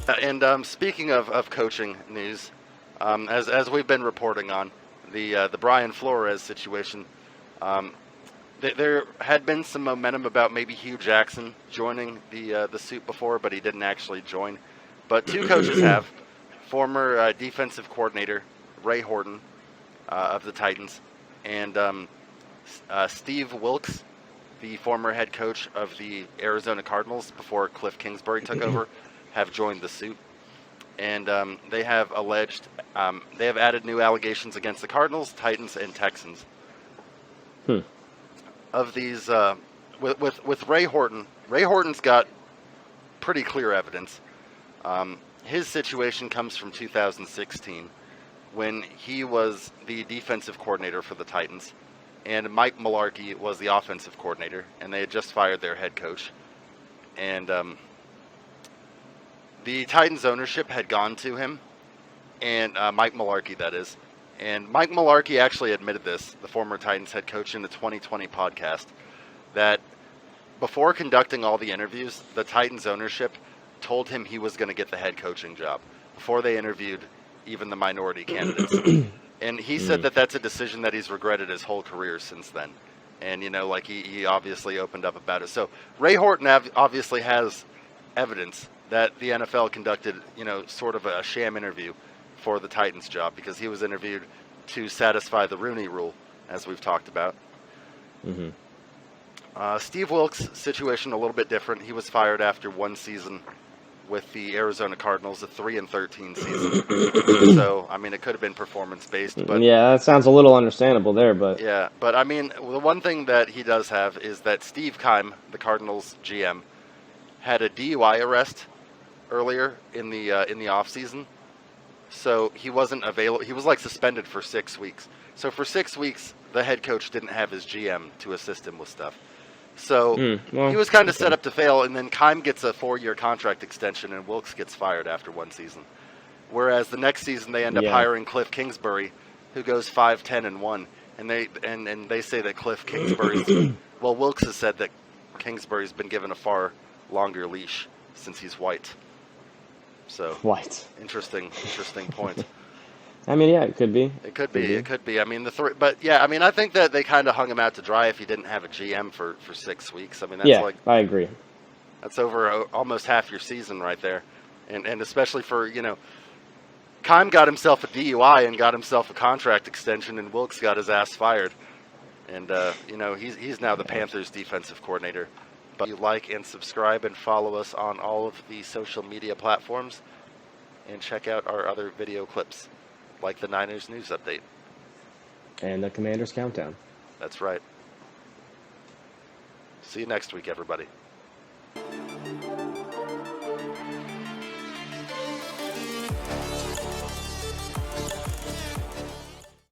And speaking of coaching news, as we've been reporting on the Brian Flores situation, um, there had been some momentum about maybe Hugh Jackson joining the suit before, but he didn't actually join. But two coaches have: former defensive coordinator Ray Horton of the Titans, and Steve Wilkes, the former head coach of the Arizona Cardinals before Cliff Kingsbury took over, have joined the suit. And they have alleged, they have added new allegations against the Cardinals, Titans, and Texans. Hmm. Of these, with Ray Horton's got pretty clear evidence. His situation comes from 2016, when he was the defensive coordinator for the Titans, and Mike Mularkey was the offensive coordinator, and they had just fired their head coach. And the Titans ownership had gone to him, and Mike Mularkey, that is. And Mike Mularkey actually admitted this, the former Titans head coach, in the 2020 podcast, that before conducting all the interviews, the Titans ownership told him he was going to get the head coaching job before they interviewed even the minority candidates. And he said that that's a decision that he's regretted his whole career since then. And, like he obviously opened up about it. So Ray Horton obviously has evidence that the NFL conducted, sort of a sham interview for the Titans job, because he was interviewed to satisfy the Rooney Rule, as we've talked about. Mm-hmm. Steve Wilkes' situation a little bit different. He was fired after one season with the Arizona Cardinals, a 3-13 season. So, it could have been performance-based. But yeah, that sounds a little understandable there, but... Yeah, but, the one thing that he does have is that Steve Keim, the Cardinals GM, had a DUI arrest earlier in the offseason. So he wasn't available. He was suspended for 6 weeks. So for 6 weeks, the head coach didn't have his GM to assist him with stuff. So he was kind of set up to fail, and then Keim gets a 4-year contract extension, and Wilkes gets fired after one season. Whereas the next season, they end up hiring Cliff Kingsbury, who goes 5-10-1, and they say that Cliff Kingsbury's Wilkes has said that Kingsbury's been given a far longer leash since he's white. So white. Interesting point. It could be. It could be. I think that they kind of hung him out to dry if he didn't have a GM for 6 weeks. That's I agree. That's over almost half your season right there, and especially for Keim got himself a DUI and got himself a contract extension, and Wilkes got his ass fired, and he's now the Panthers defensive coordinator. But you like and subscribe and follow us on all of the social media platforms, and check out our other video clips, like the Niners news update. And the Commanders countdown. That's right. See you next week, everybody.